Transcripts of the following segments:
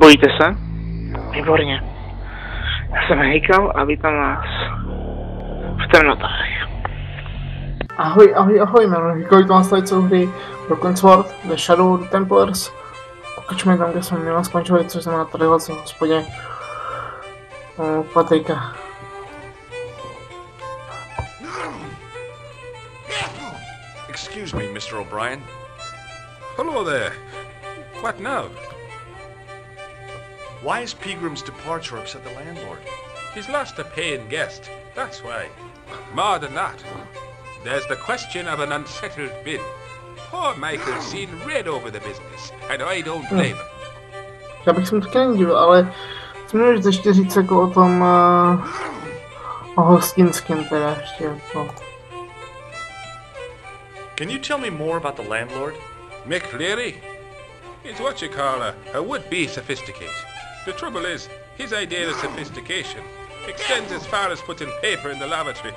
Bojíte se? Výborně. Já jsem hejkal a vítám vás v temnotách. Ahoj, jmenuji Hejkal, vítám vás tady celou hry Broken Sword, The Shadow, The Templars. Pokračujeme tam, kde jsme měli skončili, což znamená tady vlastně v hospodě Patrika. Excuse me, Mr. O'Brien. Hello there. What now? Why is Peagram's departure upset the landlord? He's lost a paying guest, that's why. More than that, there's the question of an unsettled bill. Poor Michael's seen red over the business, and I don't blame him. Já bych se mu taky nedivil, ale co mi můžeš ještě říct jako o tom o hostinském teda ještě jako. Can you tell me more about the landlord? Mick Leary? He's what you call a would-be sophisticate. The trouble is, his idea of sophistication extends as far as putting paper in the lavatory.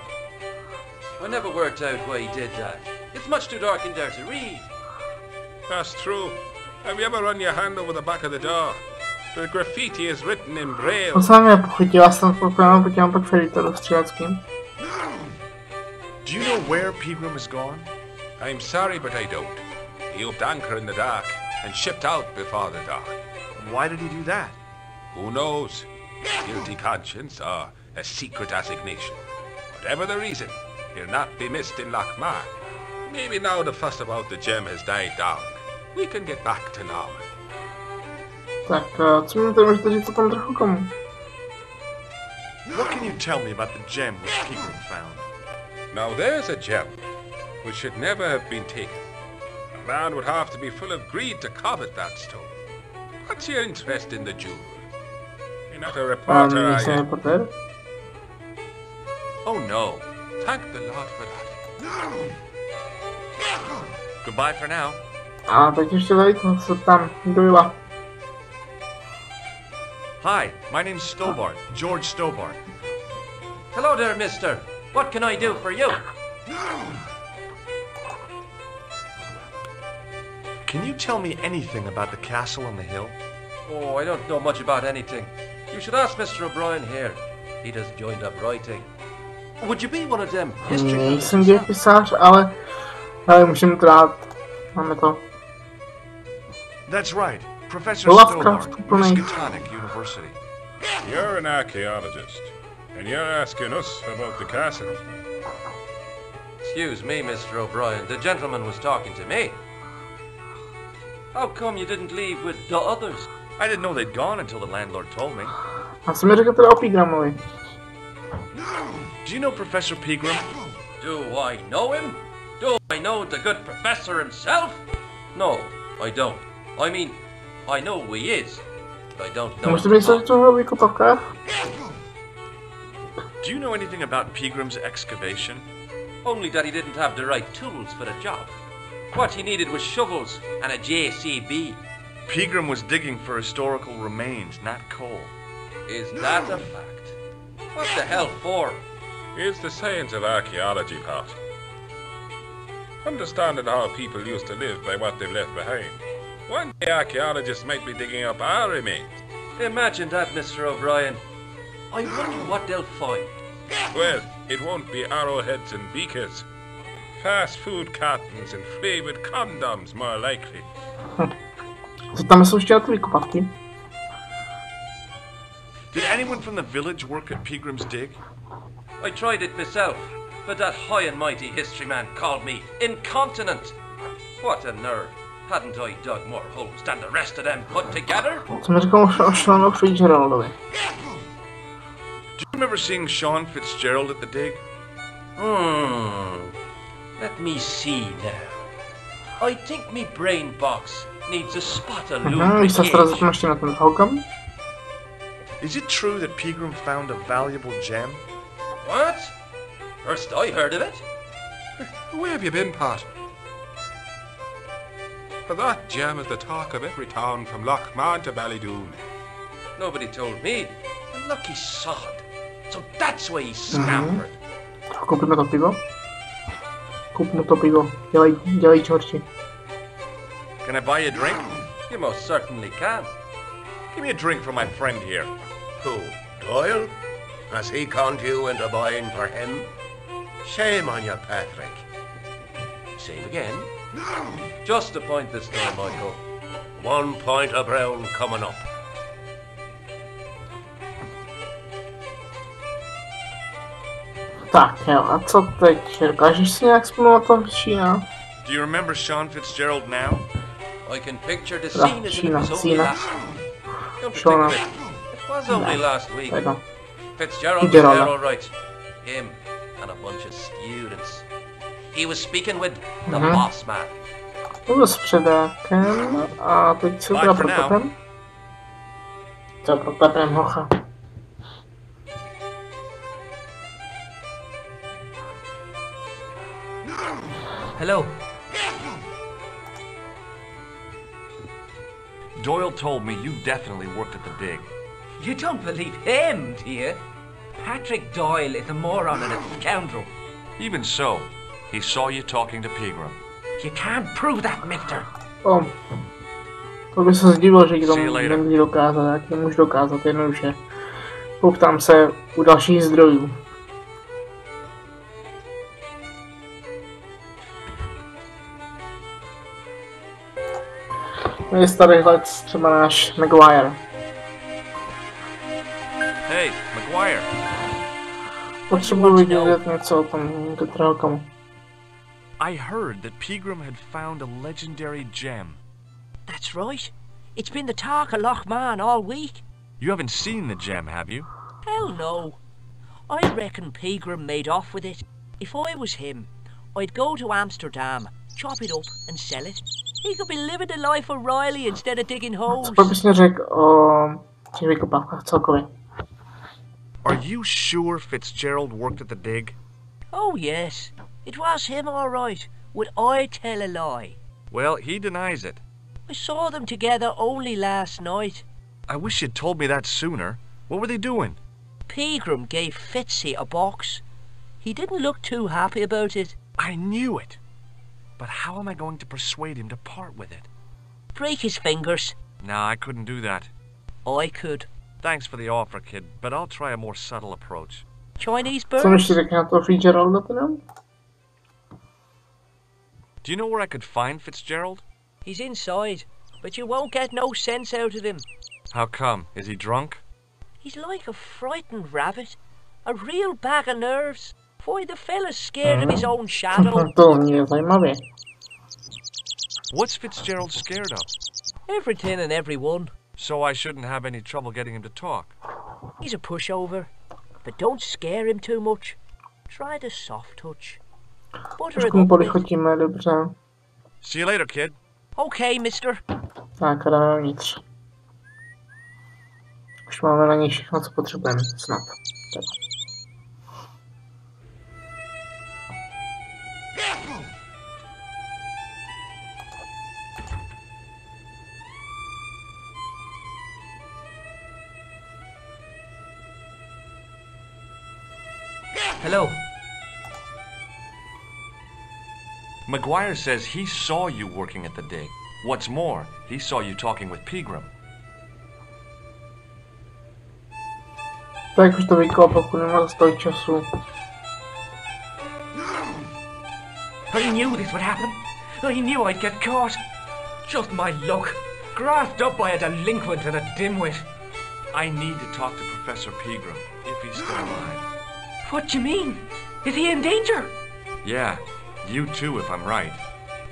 I never worked out why he did that. It's much too dark in there to read. That's true. Have you ever run your hand over the back of the door? The graffiti is written in braille. To samé pochutilo, já jsem spokojený, protože mám pak Feritoru stříleckým. Do you know where Peagram is gone? I'm sorry, but I don't. He upped anchor in the dark and shipped out before the dawn. Why did he do that? Who knows? Guilty conscience or a secret assignation. Whatever the reason, he'll not be missed in Lochmar. Maybe now the fuss about the gem has died down, we can get back to normal. Tak, co mi to můžete říct o tom drahokomu? What can you tell me about the gem which Peagram found? Now there's a gem which should never have been taken. A man would have to be full of greed to covet that stone. What's your interest in the jewel? You're not a reporter, are you? Reporter? Oh no. Thank the Lord for that. Goodbye for now. A teď ještě tady to se tam dojila. Hi, my name's Stobart, George Stobart. Hello there, mister. What can I do for you? Can you tell me anything about the castle on the hill? Oh, I don't know much about anything. You should ask Mr. O'Brien here. He just joined up writing. Would you be one of them history Nejsem dějepisář, ale můžeme to dát. Máme to. That's right, Professor Lovecraft, Stobart, Miskatonic University. You're an archaeologist, and you're asking us about the castle. Excuse me, Mr. O'Brien. The gentleman was talking to me. How come you didn't leave with the others? I didn't know they'd gone until the landlord told me. A co mi řekl teda o Peagramovi? Do you know Professor Peagram? Do I know him? Do I know the good professor himself? No, I don't. I mean, I know who he is, but I don't know. Můžete mi se toho vykotovka? Do you know anything about Peagram's excavation? Only that he didn't have the right tools for the job. What he needed was shovels and a JCB. Peagram was digging for historical remains, not coal. Is that a fact? What the hell for? It's the science of archaeology, Pat. Understanding how people used to live by what they've left behind. One day archaeologists might be digging up our remains. Imagine that, Mr. O'Brien. I wonder what they'll find. Well, it won't be arrowheads and beakers. Fast food cartons and flavored condoms, more likely. Co tam jsou ještě na ty vykopavky? Did anyone from the village work at Peagram's dig? I tried it myself, but that high and mighty history man called me incontinent. What a nerve. Hadn't I dug more holes than the rest of them put together? Co mi řekl o Seanu Fitzgeraldovi? Do you remember seeing Sean Fitzgerald at the dig? Let me see now. I think me brain box needs a spot of Víš se teda lubrication. ještě na ten drahokam? Is it true that Peagram found a valuable gem? What? First I heard of it. Where have you been, Pat? For that gem is the talk of every town from Lochmar to Ballydoon. Nobody told me. A lucky sod. So that's why he scampered. Koupíme to pivo? Kup mu to pivo. Dělej čorči. Can I buy you a drink? You most certainly can. Give me a drink for my friend here. Who? Doyle? Has he conned you into buying for him? Shame on you, Patrick. Same again? Just a point this time, Michael. 1 point of brown coming up. Tak jo, a co teď? Dokážeš si nějak vzpomenout toho Šína? Do you remember Sean Fitzgerald now? I can picture the scene as if it was only Sheena. last Come to think Shona. of it, it was only last week. Jedno. Fitzgerald was Fitzgerald. there all right. Him and a bunch of students. He was speaking with the boss man. To byl s předákem a teď se udělá Bye for now. protopem. Co protopem hocha? Hello. Doyle told me you definitely worked at the dig. You don't believe him, do you? Patrick Doyle is a moron and a scoundrel. Even so, he saw you talking to Pegram. You can't prove that, mister. To by se zdivil, že ti to See you later. nemůžu dokázat, já ti nemůžu dokázat jednoduše. Poptám se u dalších zdrojů. Je starý hled třeba náš Maguire. Hey, McGuire. Potřebuji vidět něco o tom Getrelkomu. I heard that Pegram had found a legendary gem. That's right. It's been the talk of Lochman all week. You haven't seen the gem, have you? Hell no. I reckon Pegram made off with it. If I was him, I'd go to Amsterdam, chop it up and sell it. He could be living the life of Riley instead of digging holes. Co bys mě řekl o těch vykopávkách celkově? Are you sure Fitzgerald worked at the dig? Oh yes, it was him all right. Would I tell a lie? Well, he denies it. I saw them together only last night. I wish you'd told me that sooner. What were they doing? Pegram gave Fitzy a box. He didn't look too happy about it. I knew it. But how am I going to persuade him to part with it? Break his fingers. Nah, I couldn't do that. I could. Thanks for the offer, kid, but I'll try a more subtle approach. Chinese Co mi birds? ještě řekne na to Fitzgeralda teda? Do you know where I could find Fitzgerald? He's inside, but you won't get no sense out of him. How come? Is he drunk? He's like a frightened rabbit. A real bag of nerves. Why, the fella's scared of his own shadow. To mě zajímavě. What's Fitzgerald scared of? Everything and everyone. So I shouldn't have any trouble getting him to talk. He's a pushover. But don't scare him too much. Try the soft touch. Butter it Trošku mu up a bit. polychotíme, dobře. See you later, kid. Okay, mister. Tak, a jdeme vnitř. Už máme na něj všechno, co potřebujeme, snad. Tak. Hello. McGuire says he saw you working at the dig. What's more, he saw you talking with Pegram. Tak už to vykop, pokud nemá dost toho času. I knew this would happen. I knew I'd get caught. Just my luck. Grasped up by a delinquent and a dimwit. I need to talk to Professor Pegram, if he's still alive. What do you mean? Is he in danger? Yeah, you too, if I'm right.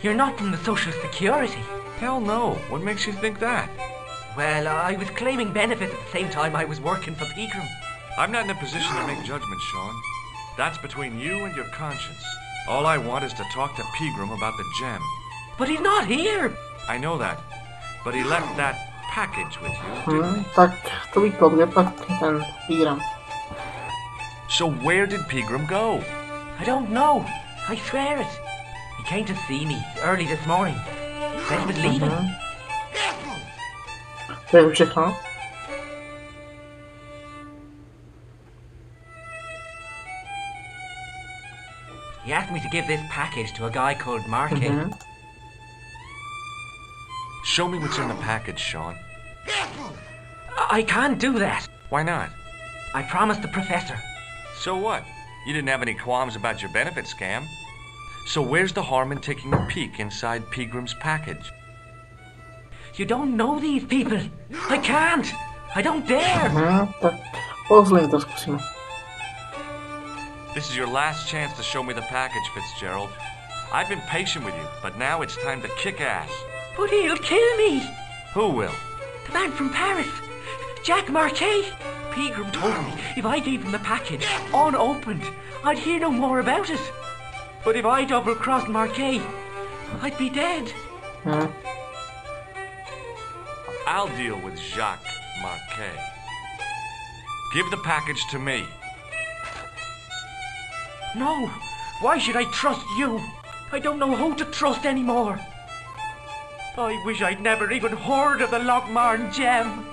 You're not from the Social Security. Hell no, what makes you think that? Well, I was claiming benefits at the same time I was working for Pegram. I'm not in a position to make judgments, Sean. That's between you and your conscience. All I want is to talk to Pegram about the gem. But he's not here. I know that, but he left that package with you, didn't he? Tak to vykop, kde pak ten Pegram? So where did Pegram go? I don't know. I swear it. He came to see me early this morning. Said he was leaving. To je všechno. He asked me to give this package to a guy called Marky. Show me what's in the package, Sean. I can't do that. Why not? I promised the professor. So what? You didn't have any qualms about your benefit scam. So where's the harm in taking a peek inside Peagram's package? You don't know these people. I can't. I don't dare. Tak pozvolím to zkusíme. This is your last chance to show me the package, Fitzgerald. I've been patient with you, but now it's time to kick ass. But he'll kill me. Who will? The man from Paris. Jack Marquet. Pegram told me if I gave him the package unopened, I'd hear no more about it. But if I double-crossed Marquet, I'd be dead. I'll deal with Jacques Marquet. Give the package to me. No. Why should I trust you? I don't know who to trust anymore. I wish I'd never even heard of the Lochmarn gem.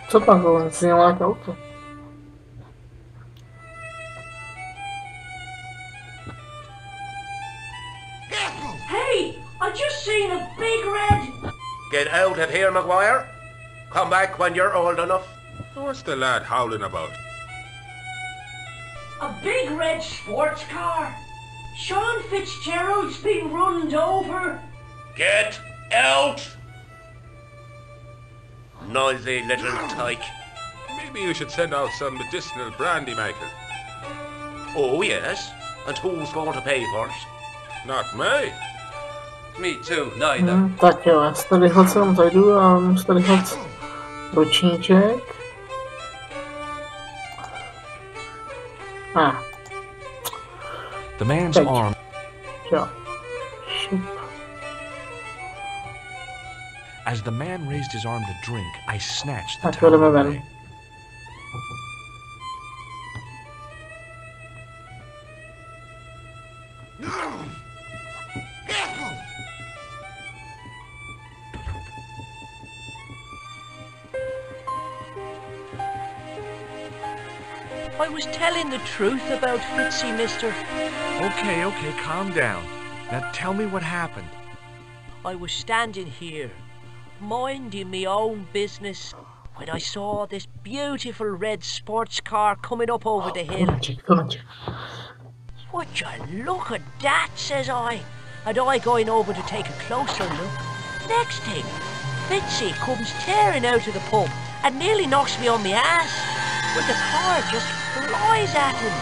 Co tam bylo? Znělo jak auto. Hey, I just seen a big red... Get out of here, Maguire. Come back when you're old enough. What's the lad howling about? A big red sports car. Sean Fitzgerald's been runned over. Get out! Noisy little tyke. Maybe you should send out some medicinal brandy, Michael. Oh, yes. And who's going to pay for it? Not me. Me too, neither. Tak jo, já si tady hledám zajdu a musím tady hledat ročníček. The man's Teď. arm. Jo. Šup. As the man raised his arm to drink, I snatched the Tak jo, jdeme towel ven. away. I was telling the truth about Fitzy, mister. Okay, calm down. Now tell me what happened. I was standing here, minding my own business, when I saw this beautiful red sports car coming up over the hill. Konaček. Would you look at that, says I, and I going over to take a closer look. Next thing, Fitzy comes tearing out of the pub and nearly knocks me on my ass, but the car just flies at him.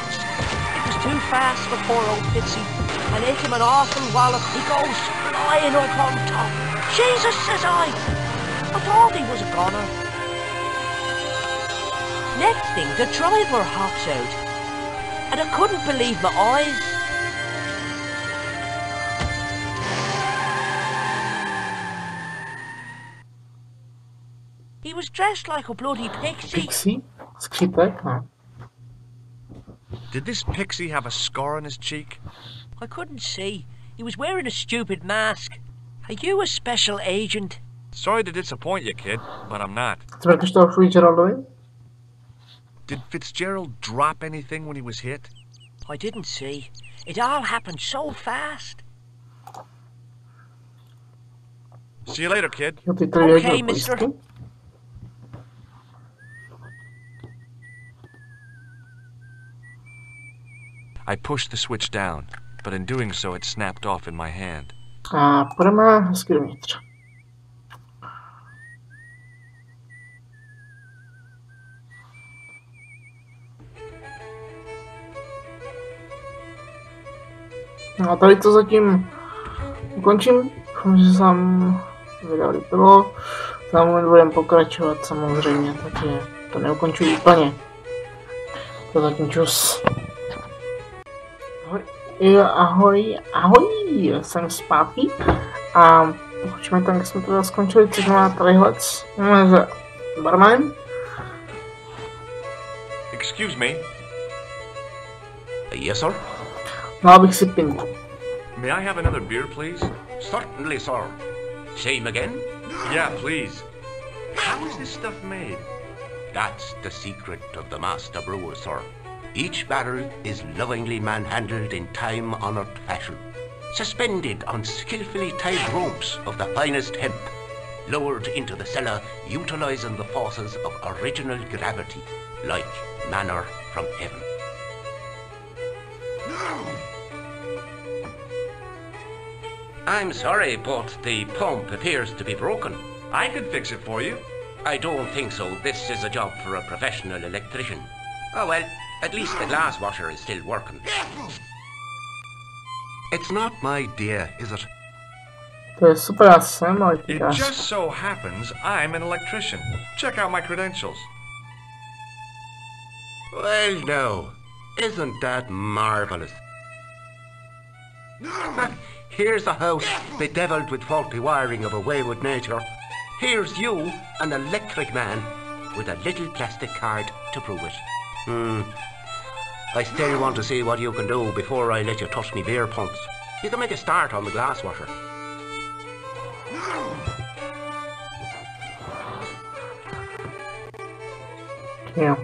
It was too fast for poor old Fitzy, and hit him an awful wallop. He goes flying up on top. Jesus, says I thought he was a goner. Next thing, the driver hops out, and I couldn't believe my eyes. He was dressed like a bloody pixie. Pixie? Skřípek? No. Did this pixie have a scar on his cheek? I couldn't see. He was wearing a stupid mask. Are you a special agent? Sorry to disappoint you, kid, but I'm not. Tvrdíš to Fitzgeraldovi? Did Fitzgerald drop anything when he was hit? I didn't see. It all happened so fast. See you later, kid. Jo, ty tady Okay, jedou mister. pojistky. I pushed the switch down, but in doing so it snapped off in my hand. A půjdeme hezky dovnitř. No a tady to zatím ukončím, že se vám video líbilo. Za moment budeme pokračovat samozřejmě, takže to neukončuji úplně. To zatím čus. Ahoj, jsem zpátky a pokračujeme tam, kde jsme teda skončili, což má tadyhle barman. Excuse me. Yes, sir? No, abych si pintu. May I have another beer, please? Certainly, sir. Same again? Yeah, please. How is this stuff made? That's the secret of the master brewer, sir. Each barrel is lovingly manhandled in time-honored fashion, suspended on skillfully tied ropes of the finest hemp, lowered into the cellar utilizing the forces of original gravity, like manna from heaven. I'm sorry, but the pump appears to be broken. I could fix it for you. I don't think so. This is a job for a professional electrician. Oh well, at least the glass washer is still working. It's not my dear, is it? To je super, já jsem It elektrikář. just so happens I'm an electrician. Check out my credentials. Well, now, isn't that marvelous? Here's a house bedeviled with faulty wiring of a wayward nature. Here's you, an electric man, with a little plastic card to prove it. I still want to see what you can do before I let you touch me beer pumps. You can make a start on the glass washer. Jo.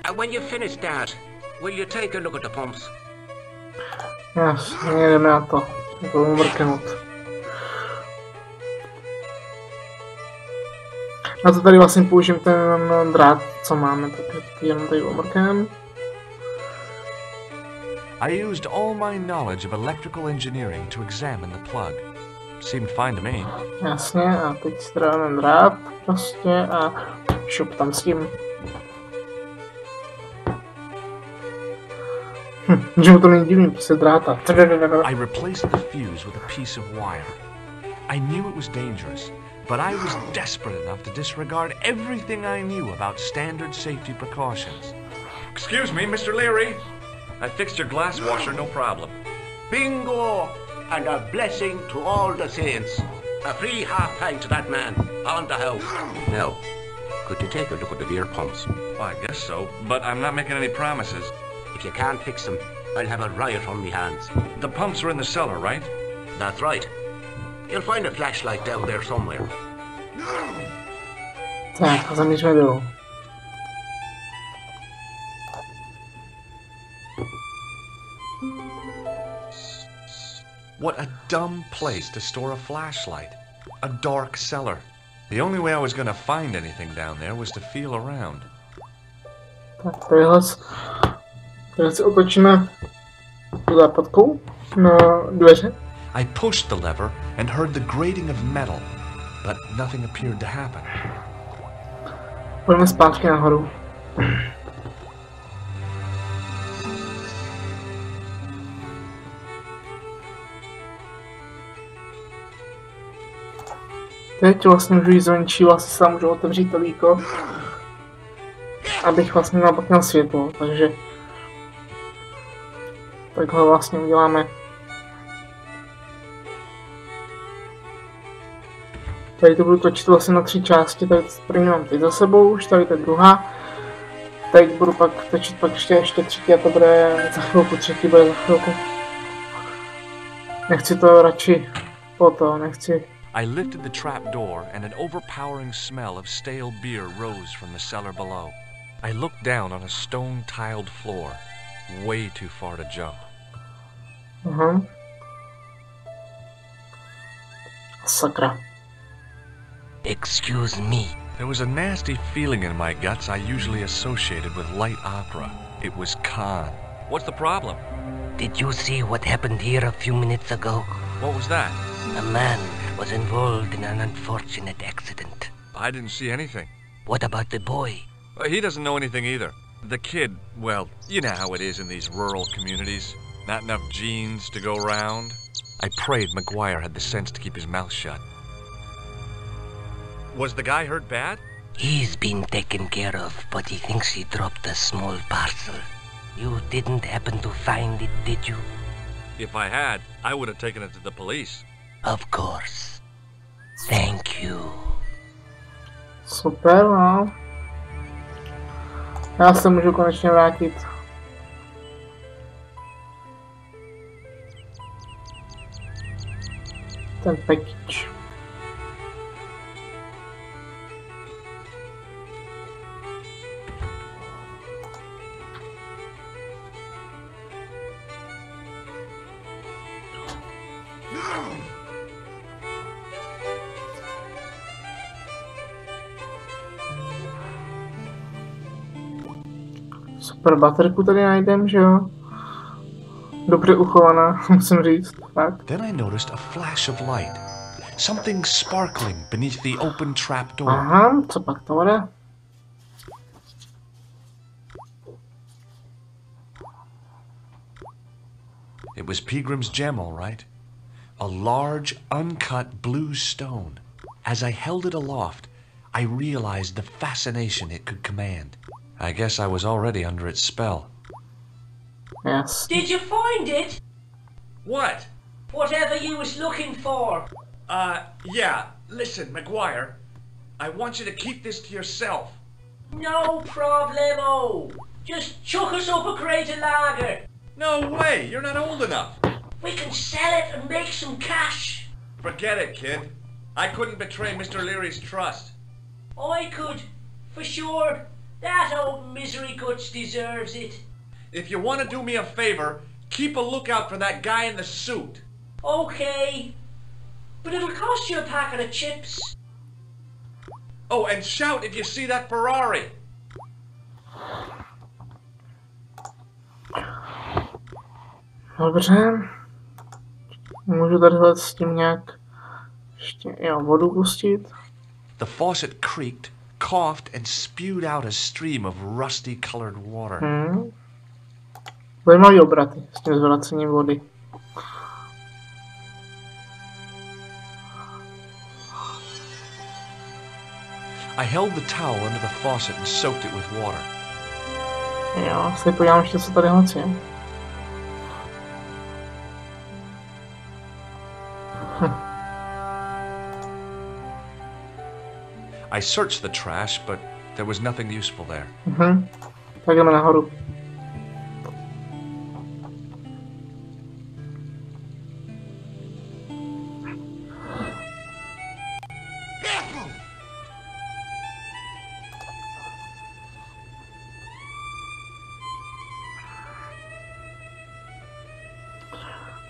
And when you finish that, will you take a look at the pumps? Jasně, jdeme na to. Budu mrknout. Na to tady vlastně použijem ten drát, co máme, tak jenom tady omrknem. I used all my knowledge of electrical engineering to examine the plug. Seemed fine to me. Jasně, a teď si teda ten drát prostě a šup tam s tím. Že mu to není divný, prostě dráta. I replaced the fuse with a piece of wire. I knew it was dangerous, but I was desperate enough to disregard everything I knew about standard safety precautions. Excuse me, Mr. Leary. I fixed your glass washer, no problem. Bingo! And a blessing to all the saints. A free half pint to that man, on the house. Now, could you take a look at the beer pumps? Well, I guess so, but I'm not making any promises. If you can't fix them, I'll have a riot on me hands. The pumps are in the cellar, right? That's right. You'll find a flashlight down there somewhere. Tak, a zamíříme dolů. What a dumb place to store a flashlight. A dark cellar. The only way I was gonna find anything down there was to feel around. Tak, tady si otočíme tu západkou na dveře. I pushed the lever and heard the grating of metal, but nothing appeared to happen. Půjdeme zpátky nahoru. Teď vlastně můžu jít zvenčí, vlastně se můžu otevřít to líko, abych vlastně pak měl světlo, takže takhle vlastně uděláme. Tady to budu točit vlastně na 3 části, tady první mám teď za sebou, už tady ta druhá. Teď budu pak točit pak ještě třetí a to bude za chvilku, třetí bude za chvilku. Nechci to radši nechci. I lifted the trap door and an overpowering smell of stale beer rose from the cellar below. I looked down on a stone-tiled floor, way too far to jump. Sakra. Excuse me. There was a nasty feeling in my guts I usually associated with light opera. It was Khan. What's the problem? Did you see what happened here a few minutes ago? What was that? A man was involved in an unfortunate accident. I didn't see anything. What about the boy? He doesn't know anything either. The kid, well, you know how it is in these rural communities. Not enough genes to go round. I prayed McGuire had the sense to keep his mouth shut. Was the guy hurt bad? He's been taken care of, but he thinks he dropped a small parcel. You didn't happen to find it, did you? If I had, I would have taken it to the police. Of course. Thank you. Super, no. Já se můžu konečně vrátit. Ten package. Super baterku tady najdem, že jo? Dobře uchovaná, musím říct, fakt. Then I noticed a flash of light. Something sparkling beneath the open trap door. Aha, co pak to bude? It was Peagram's gem, all right. A large, uncut blue stone. As I held it aloft, I realized the fascination it could command. I guess I was already under its spell. Yes. Did you find it? What? Whatever you was looking for. Yeah. Listen, Maguire. I want you to keep this to yourself. No problemo. Just chuck us up a crate of lager. No way, you're not old enough. We can sell it and make some cash. Forget it, kid. I couldn't betray Mr. Leary's trust. I could, for sure. That old misery guts deserves it. If you want to do me a favor, keep a lookout for that guy in the suit. Okay. But it'll cost you a packet of chips. Oh, and shout if you see that Ferrari. Dobře. Můžu tadyhle s tím nějak ještě vodu pustit. The faucet creaked, coughed, and spewed out a stream of rusty-colored water. Zajímavý obraty s tím zvracením vody. I held the towel under the faucet and soaked it with water. Jo, se podívám ještě, co tady hlad je. I searched the trash, but there was nothing useful there. Tak jdeme nahoru.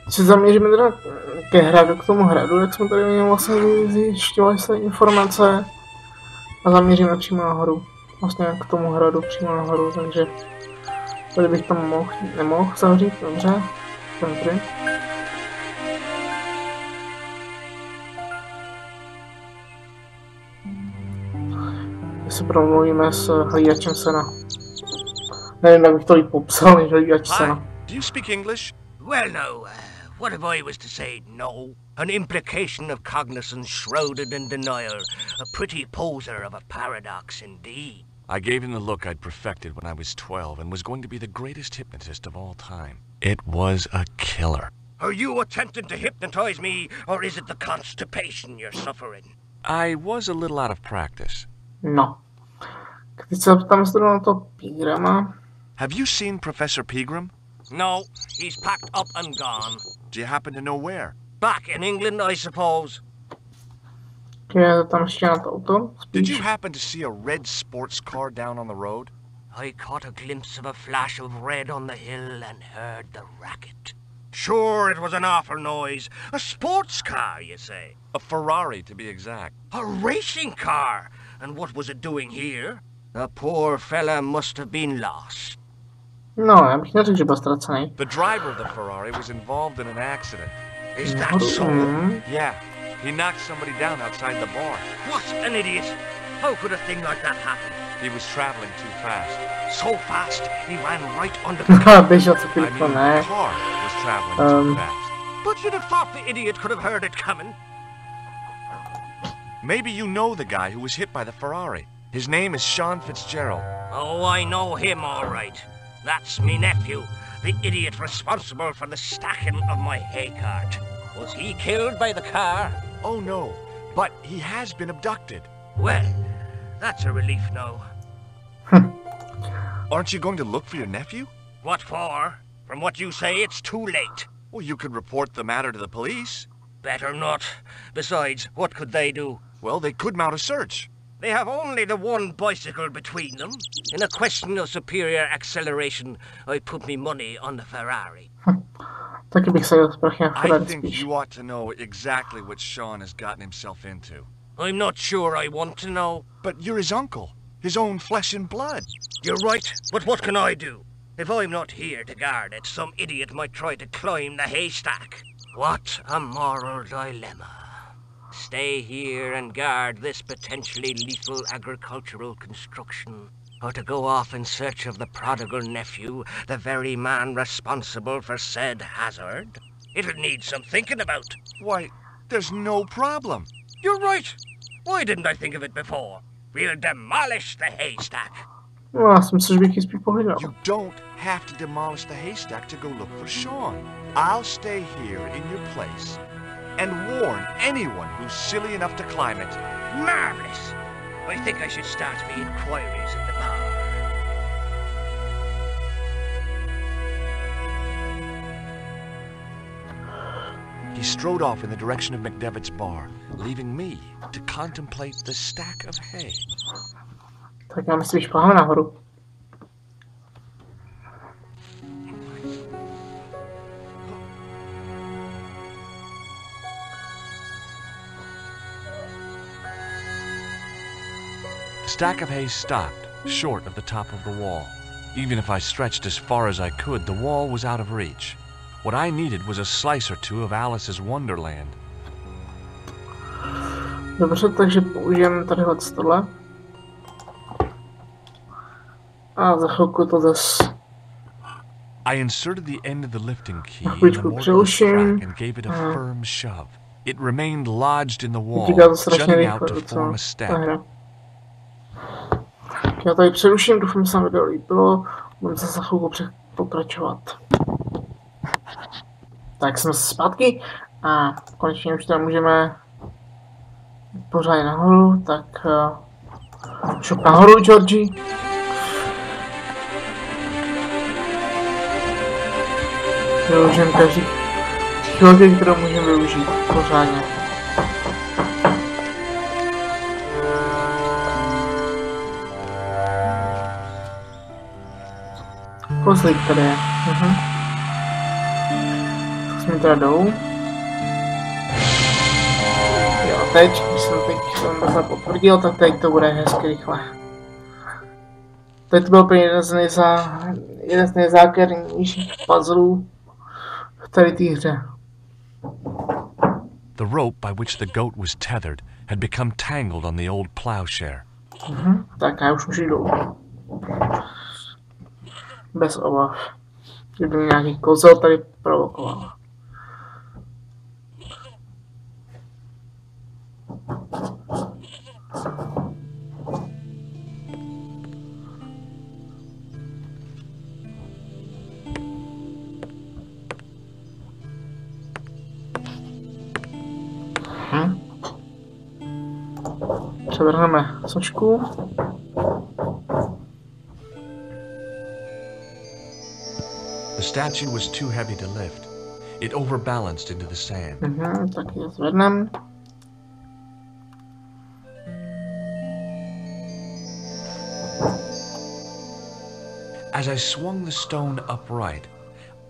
Se zaměříme teda ke hradu, k tomu hradu, jak jsme tady o něm vlastně zjišťovali se informace a zaměříme přímo nahoru, vlastně k tomu hradu přímo nahoru, takže tady bych tam nemohl zavřít, dobře, tady. Se promluvíme s hlídačem sena. Nevím, jak bych to líp popsal, než hlídač sena. Do you speak English? Well, no. What if I was to say no? An implication of cognizance shrouded in denial. A pretty poser of a paradox indeed. I gave him the look I'd perfected when I was 12 and was going to be the greatest hypnotist of all time. It was a killer. Are you attempting to hypnotize me, or is it the constipation you're suffering? I was a little out of practice. No. Když se ptám se na to Peagrama. Have you seen Professor Peagram? No, he's packed up and gone. Do you happen to know where? Back in England, I suppose. Did you happen to see a red sports car down on the road? I caught a glimpse of a flash of red on the hill and heard the racket. Sure, it was an awful noise. A sports car, you say? A Ferrari, to be exact. A racing car? And what was it doing here? The poor fella must have been lost. No, já bych neřekl, že byl ztracený. The driver of the Ferrari was involved in an accident. Is that so? Yeah. He knocked somebody down outside the bar. What an idiot! How could a thing like that happen? He was traveling too fast. So fast, he ran right under the car. The car was traveling too fast. But you'd have thought the idiot could have heard it coming. Maybe you know the guy who was hit by the Ferrari. His name is Sean Fitzgerald. Oh, I know him all right. That's me nephew, the idiot responsible for the stacking of my hay cart. Was he killed by the car? Oh no, but he has been abducted. Well, that's a relief now. Aren't you going to look for your nephew? What for? From what you say, it's too late. Well, you could report the matter to the police. Better not. Besides, what could they do? Well, they could mount a search. They have only the one bicycle between them. In a question of superior acceleration, I put me money on the Ferrari. I think you ought to know exactly what Sean has gotten himself into. I'm not sure I want to know. But you're his uncle. his own flesh and blood. You're right, but what can I do? If I'm not here to guard it, some idiot might try to climb the haystack. What a moral dilemma. Stay here and guard this potentially lethal agricultural construction, or to go off in search of the prodigal nephew, the very man responsible for said hazard? It'll need some thinking about. Why, there's no problem. You're right. Why didn't I think of it before? We'll demolish the haystack. No, já jsem se žvíky spíš pohlídal. You don't have to demolish the haystack to go look for Sean. I'll stay here in your place and warn anyone who's silly enough to climb it. Marvelous. I think I should start me inquiries in the bar. He strode off in the direction of McDevitt's bar, leaving me to contemplate the stack of hay. Tak já myslím, že šplháme nahoru. The stack of hay stopped, short of the top of the wall. Even if I stretched as far as I could, the wall was out of reach. What I needed was a slice or two of Alice's Wonderland. Dobře, takže použijeme tadyhle tohle. A za chvilku to zase. I inserted the end of the lifting key in the mortar's crack and gave it a firm shove. It remained lodged in the wall, jutting out to form a step. Já tady přeruším, doufám, že se vám video líbilo. Budeme se za chvilku pokračovat. Tak jsme zpátky a konečně už tam můžeme pořád nahoru, tak šup nahoru, Georgie. Využijeme každý chvíli, kterou můžeme využít pořádně. Kozlík tady je. Tak jsme teda dolů. Jo, teď, když jsem takhle potvrdil, tak teď to bude hezky rychle. Teď to byl jeden z nejzákladnějších puzzlů v tady té hře. The rope by which the goat was tethered had become tangled on the old plowshare. Tak já už můžu jít dolů. Bez obav. Kdyby mě nějaký kozel tady provokoval. Převrhneme sošku. The statue was too heavy to lift. It overbalanced into the sand. Tak je zvednem. As I swung the stone upright,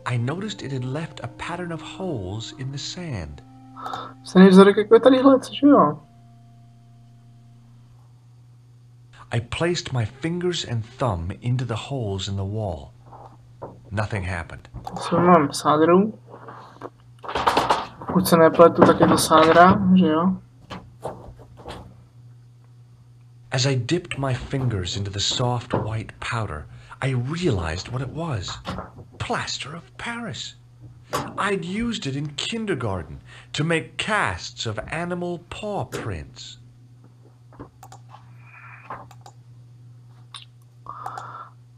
I noticed it had left a pattern of holes in the sand. Stejný vzorek, jako je tadyhle, což jo? I placed my fingers and thumb into the holes in the wall. Nothing happened. Co mám sádru? Pokud se nepletu, tak je to sádra, že jo? As I dipped my fingers into the soft white powder, I realized what it was. Plaster of Paris. I'd used it in kindergarten to make casts of animal paw prints.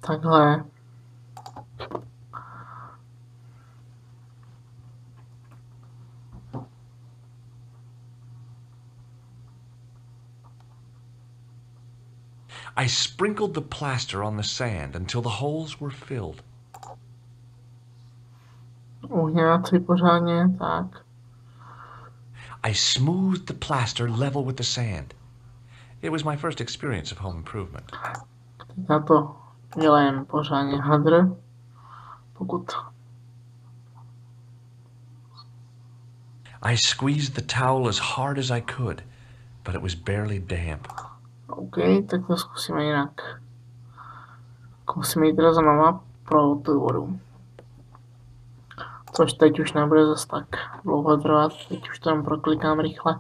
Takhle. I sprinkled the plaster on the sand until the holes were filled. Uhňáci pořádně, tak. I smoothed the plaster level with the sand. It was my first experience of home improvement. Teď na to dělám pořádně hadr. Pokud... I squeezed the towel as hard as I could, but it was barely damp. OK, tak to zkusíme jinak. Musíme jít teda znova pro tu vodu. Což teď už nebude zase tak dlouho trvat, teď už to tam proklikám rychle.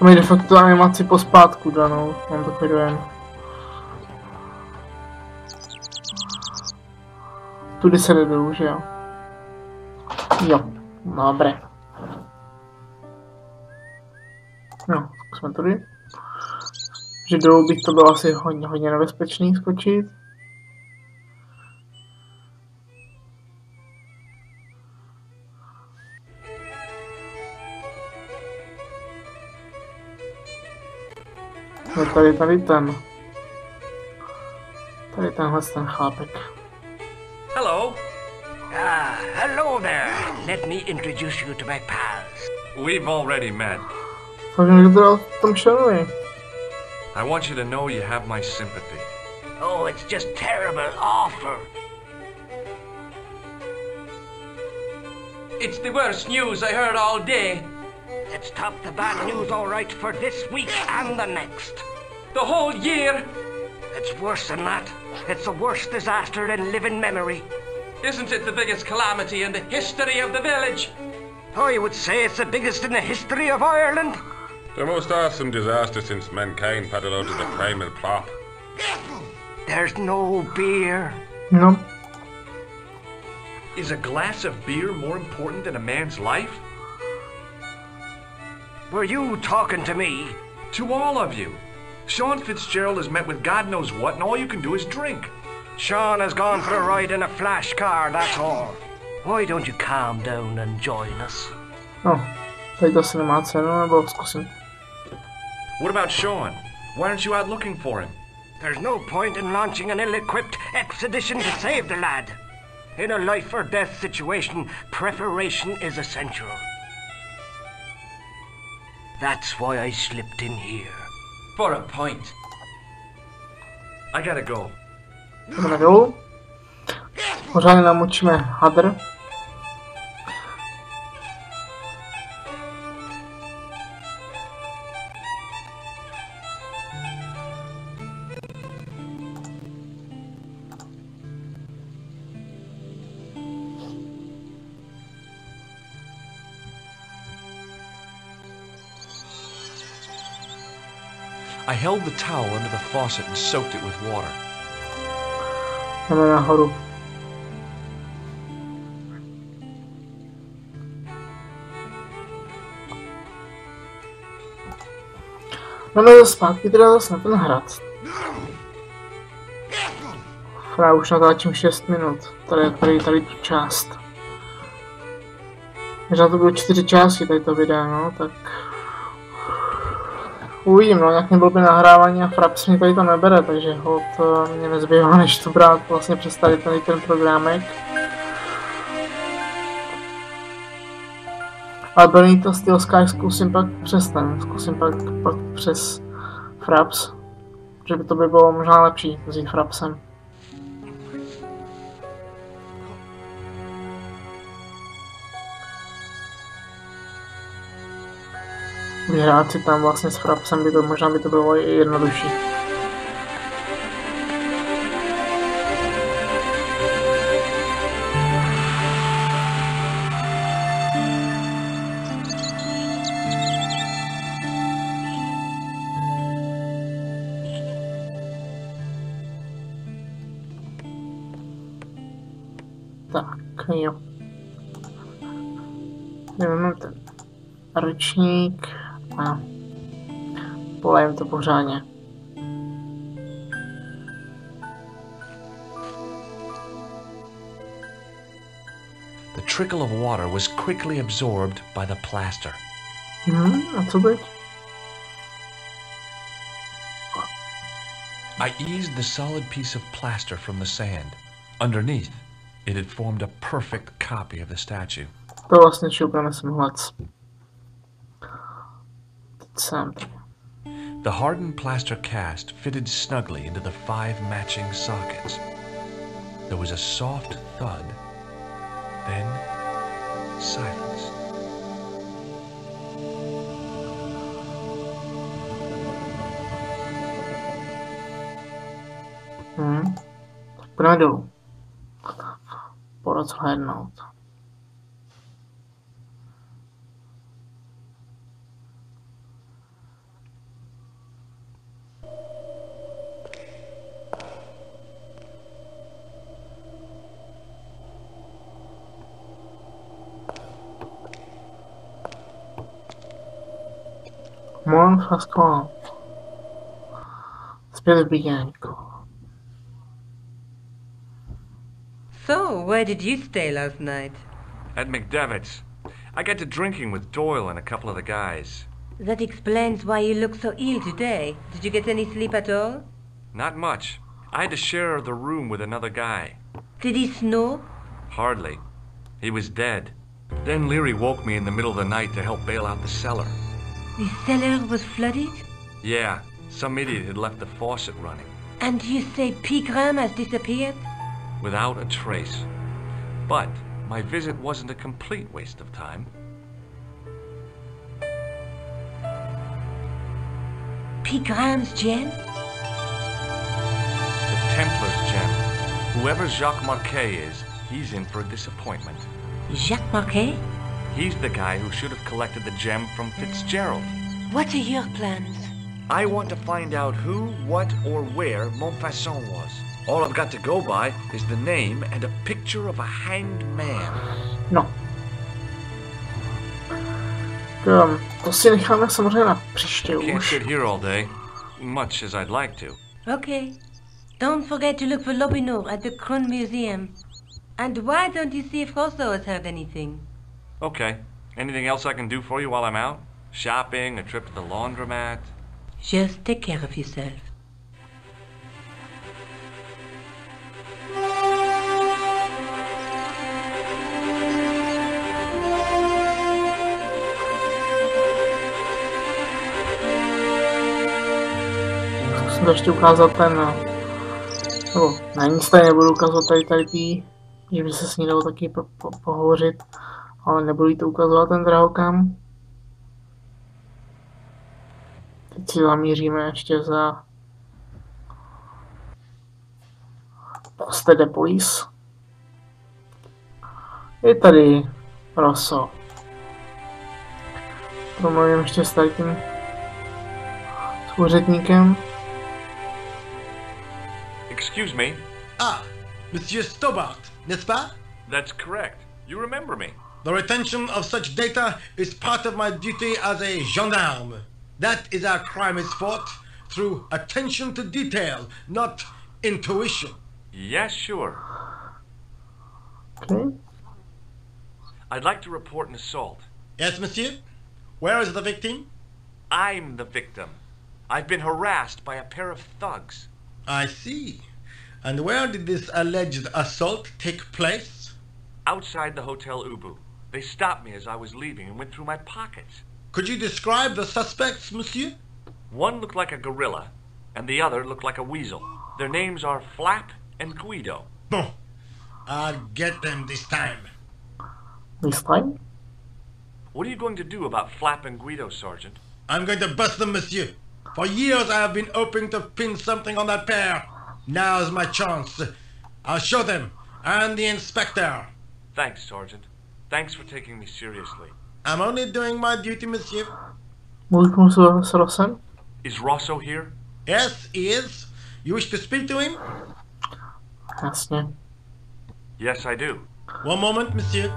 Mám de facto animaci pospátku danou, mám takový dojem. Tudy se jde dolů, že jo? Jo, dobré. No, zkusme tudy. Že dolů bych to bylo asi hodně nebezpečný skočit. Tady tenhle ten chlápek. Hello. Hello there. Let me introduce you to my pals. We've already met. Takže mi to dal v tom šanovi. I want you to know you have my sympathy. Oh, it's just terrible, awful. It's the worst news I heard all day. Let's top the bad news all right for this week and the next. The whole year. It's worse than that. It's the worst disaster in living memory. Isn't it the biggest calamity in the history of the village? I would say it's the biggest in the history of Ireland. The most awesome disaster since mankind paddled out of the primal plop. There's no beer. No. Is a glass of beer more important than a man's life? Were you talking to me? To all of you. Sean Fitzgerald has met with God knows what, and all you can do is drink. Sean has gone for a ride in a flash car, that's all. Why don't you calm down and join us? No, teď to asi nemá cenu, nebo zkusím. What about Sean? Why aren't you out looking for him? There's no point in launching an ill-equipped expedition to save the lad. In a life-or-death situation, preparation is essential. That's why I slipped in here. For a pint. I gotta go. Jdeme dolů. Pořádně namočíme hadr. I held the towel under the faucet and soaked it with water. Jdeme nahoru. Jdeme zase zpátky teda zase na ten hrad. Já už natáčím 6 minut. Tady tu část. Možná to bylo 4 části tady to videa, no, tak... Uvidím, no, nějak nebyl by nahrávání a Fraps mě tady to nebere, takže hod mě nezbývá, než to brát vlastně přes tady ten programek. Ale Benito Steel Sky zkusím pak přes zkusím pak přes Fraps, že by to bylo možná lepší vzít Frapsem. Vyhrát si tam vlastně s Frapsem možná by to bylo i jednodušší. Tak, jo. Jdeme ten ručník. A polejem to pořádně. The trickle of water was quickly absorbed by the plaster. A co teď? I eased the solid piece of plaster from the sand. Underneath, it had formed a perfect copy of the statue. To vlastně šoupneme sem hlec. Teď jsem tady. The hardened plaster cast fitted snugly into the 5 matching sockets. There was a soft thud, then silence. Tak půjdeme dolů. Porad zhlédnout. Mon Fasco. Zpět v Bijáníku. So, where did you stay last night? At McDevitt's. I got to drinking with Doyle and a couple of the guys. That explains why you look so ill today. Did you get any sleep at all? Not much. I had to share the room with another guy. Did he snore? Hardly. He was dead. Then Leary woke me in the middle of the night to help bail out the cellar. The cellar was flooded? Yeah, some idiot had left the faucet running. And you say Pegram has disappeared? Without a trace. But my visit wasn't a complete waste of time. Pegram's gem? The Templars gem. Whoever Jacques Marquet is, he's in for a disappointment. Jacques Marquet? He's the guy who should have collected the gem from Fitzgerald. What are your plans? I want to find out who, what, or where Montfaucon was. All I've got to go by is the name and a picture of a hanged man. No. To si necháme samozřejmě na příště Can't už. sit here all day, much as I'd like to. Okay. Don't forget to look for Lobinor at the Kron Museum. And why don't you see if Kozel has heard anything? Okay. Anything else I can do for you while I'm out? Shopping, a trip to the laundromat? Just take care of yourself. Zkusím to ještě ukázat ten, nebo na nic tady nebudu ukazovat tady tý, že by se s ní dalo taky pohovořit, ale nebudu jí to ukazovat ten drahokam. Teď si zamíříme ještě za Poste de Police. Je tady Rosso. Promluvím ještě s tady tím úředníkem. Excuse me? Ah, Monsieur Stobart, n'est-ce pas? That's correct. You remember me. The retention of such data is part of my duty as a gendarme. That is how crime is fought, through attention to detail, not intuition. Yes, sure. Okay. I'd like to report an assault. Yes, monsieur? Where is the victim? I'm the victim. I've been harassed by a pair of thugs. I see. And where did this alleged assault take place? Outside the Hotel Ubu. They stopped me as I was leaving and went through my pockets. Could you describe the suspects, monsieur? One looked like a gorilla, and the other looked like a weasel. Their names are Flap and Guido. Bon. I'll get them this time. This time? What are you going to do about Flap and Guido, Sergeant? I'm going to bust them, monsieur. For years I have been hoping to pin something on that pair. Now's my chance. I'll show them, and the inspector. Thanks, Sergeant. Thanks for taking me seriously. I'm only doing my duty, monsieur. Mluvím s Rossem? Is Rosso here? Yes, he is. You wish to speak to him? Jasně. Yes, I do. One moment, monsieur.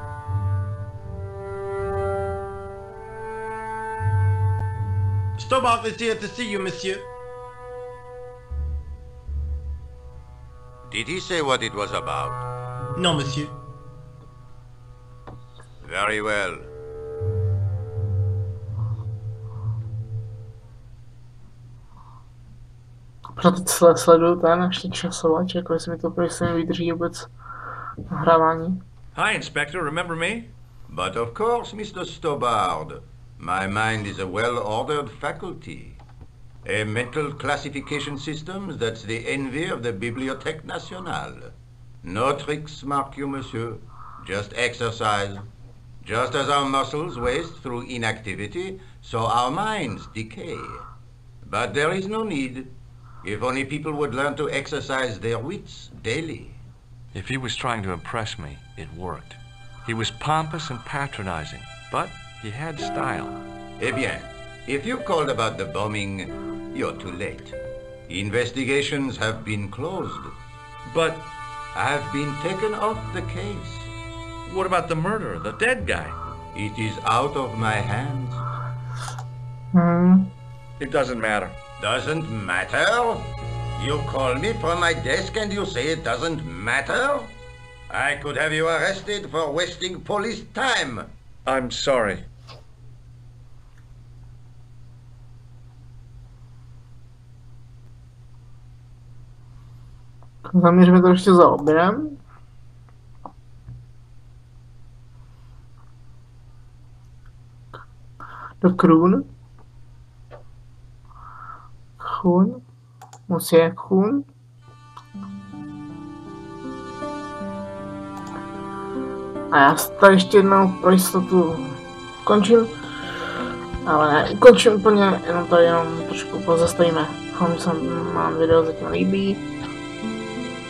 Stobart is here to see you, monsieur. Did he say what it was about? No, monsieur. Very well. Protože teď sleduju ten ještě časovač, jako jestli mi to vydrží vůbec nahrávání. Hi, Inspector. Remember me? But of course, Mr. Stobbard, my mind is a well-ordered faculty. A mental classification system that's the envy of the Bibliothèque Nationale. No tricks, mark you, monsieur. Just exercise. Just as our muscles waste through inactivity, so our minds decay. But there is no need. If only people would learn to exercise their wits daily. If he was trying to impress me, it worked. He was pompous and patronizing, but he had style. Eh bien, if you called about the bombing, you're too late. Investigations have been closed. But I've been taken off the case. What about the murderer, the dead guy? It is out of my hands. It doesn't matter. Doesn't matter? You call me from my desk and you say it doesn't matter? I could have you arrested for wasting police time. I'm sorry. Zaměříme to ještě za oběhem. Do Krun. Chun. Monsieur Chun. A já to ještě jednou pro jistotu končím. Ale ne, ukončím úplně, jenom tady jenom trošku pozastavíme. Doufám, že se vám video zatím líbí.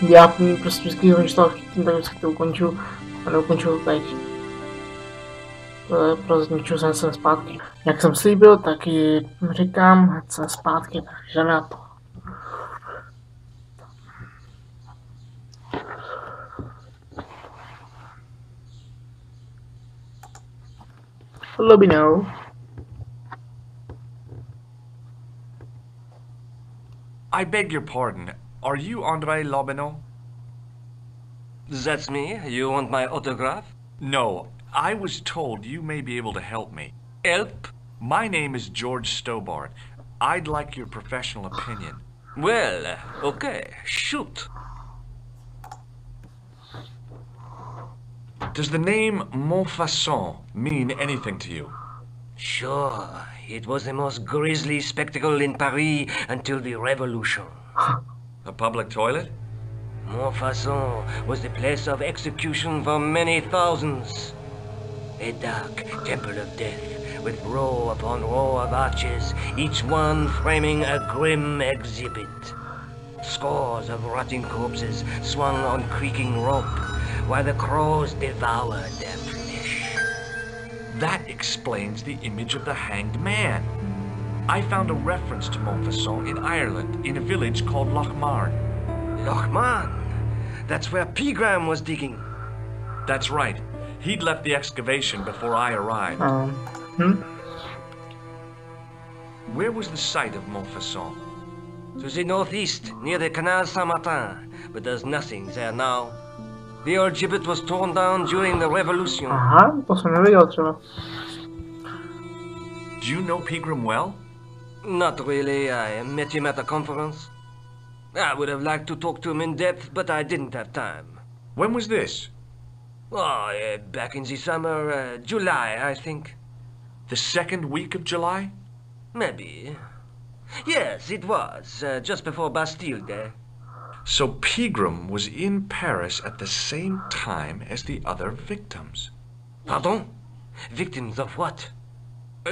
Já prostě vždycky, když to chytím, tak vždycky to ukonču. A neukonču to teď. Prozniču jsem se zpátky. Jak jsem slíbil, tak ji říkám, ať jsem zpátky, takže na to. Let me know. I beg your pardon. Are you André Lobineau? That's me. You want my autograph? No. I was told you may be able to help me. Help? My name is George Stobbard. I'd like your professional opinion. Well, okay. Shoot. Does the name Montfaucon mean anything to you? Sure. It was the most grisly spectacle in Paris until the Revolution. A public toilet? Montfaucon was the place of execution for many thousands. A dark temple of death, with row upon row of arches, each one framing a grim exhibit. Scores of rotting corpses swung on creaking rope, while the crows devoured their flesh. That explains the image of the hanged man. I found a reference to Montfaucon in Ireland, in a village called Lochmarn. Lochmarn? That's where Pegram was digging. That's right. He'd left the excavation before I arrived. Where was the site of Montfaucon? To the northeast, near the Canal Saint-Martin, but there's nothing there now. The old gibbet was torn down during the Revolution. Aha, to jsem nevěděl třeba. Do you know Pegram well? Not really. I met him at a conference. I would have liked to talk to him in depth, but I didn't have time. When was this? Oh, back in the summer, July, I think. The second week of July? Maybe. Yes, it was, just before Bastille Day. So Pegram was in Paris at the same time as the other victims. Pardon? Victims of what?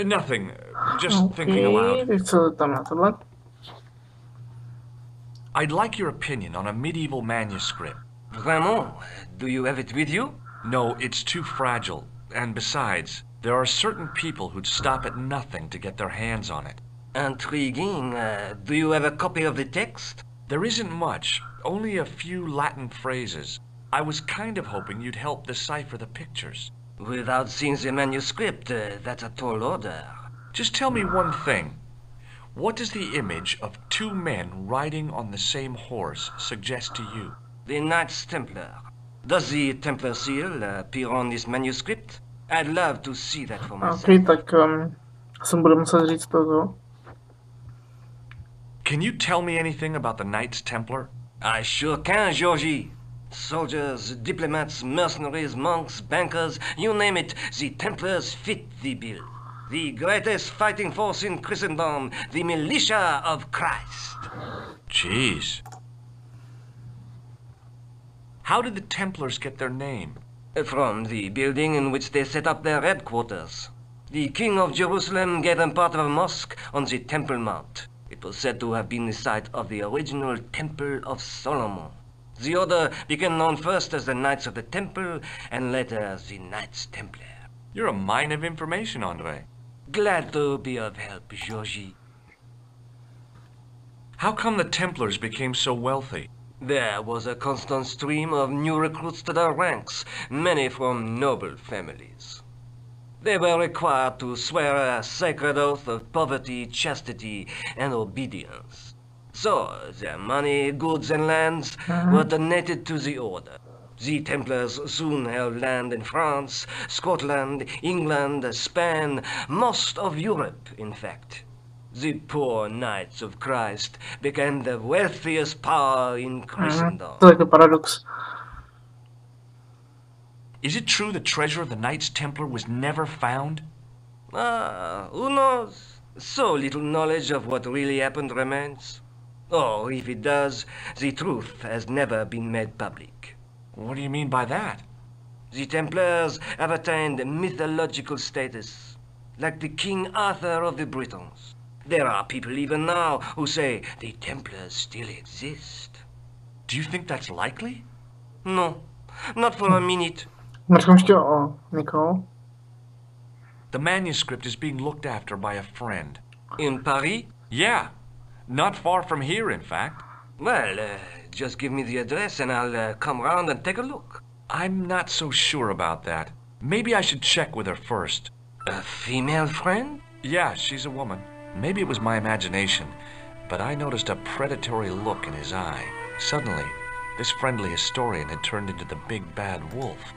Nothing. Just thinking aloud. I'd like your opinion on a medieval manuscript. Vraiment? Do you have it with you? No, it's too fragile. And besides, there are certain people who'd stop at nothing to get their hands on it. Intriguing. Do you have a copy of the text? There isn't much. Only a few Latin phrases. I was kind of hoping you'd help decipher the pictures. Without seeing the manuscript, that's a tall order. Just tell me one thing. What does the image of two men riding on the same horse suggest to you? The Knights Templar. Does the Templar seal appear on this manuscript? I'd love to see that for myself. Okay, tak jsem budu muset říct toto. Can you tell me anything about the Knights Templar? I sure can, Georgie. Soldiers, diplomats, mercenaries, monks, bankers, you name it, the Templars fit the bill. The greatest fighting force in Christendom, the militia of Christ. Jeez. How did the Templars get their name? From the building in which they set up their headquarters. The King of Jerusalem gave them part of a mosque on the Temple Mount. It was said to have been the site of the original Temple of Solomon. The order became known first as the Knights of the Temple, and later as the Knights Templar. You're a mine of information, Andre. Glad to be of help, Georgie. How come the Templars became so wealthy? There was a constant stream of new recruits to their ranks, many from noble families. They were required to swear a sacred oath of poverty, chastity, and obedience. So, their money, goods, and lands were donated to the order. The Templars soon held land in France, Scotland, England, Spain, most of Europe, in fact. The poor Knights of Christ became the wealthiest power in Christendom. To je paradox. Is it true the treasure of the Knights Templar was never found? Who knows? So little knowledge of what really happened remains. Or, if it does, the truth has never been made public. What do you mean by that? The Templars have attained mythological status, like the King Arthur of the Britons. There are people even now who say the Templars still exist. Do you think that's likely? No, not for a minute. The manuscript is being looked after by a friend. In Paris? Yeah. Not far from here, in fact. Well, just give me the address and I'll come round and take a look. I'm not so sure about that. Maybe I should check with her first. A female friend? Yeah, she's a woman. Maybe it was my imagination, but I noticed a predatory look in his eye. Suddenly, this friendly historian had turned into the big bad wolf.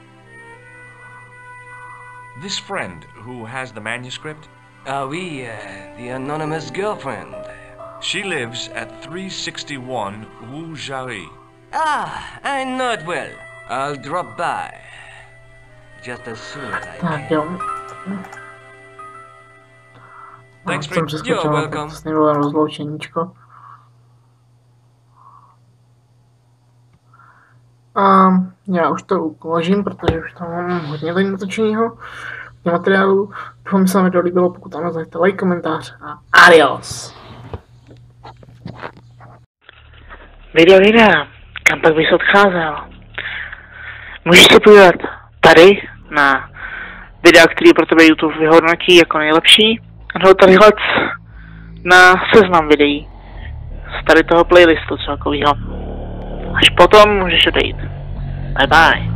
This friend, who has the manuscript? Oui, the anonymous girlfriend. She lives at 361 Rue Jarry. I know it well. I'll drop by. Just as soon as I can. Thanks for You're welcome. Rozloučeníčko. Já už to uložím, protože už tam mám hodně tady natočenýho materiálu. Doufám, že se vám video líbilo, pokud ano, zachte like, komentář a adios. Videa, kam pak bys odcházel? Můžeš se podívat tady na videa, který pro tebe YouTube vyhodnotí jako nejlepší, nebo tadyhle na seznam videí z tady toho playlistu celkovýho. Až potom můžeš odejít. Bye bye.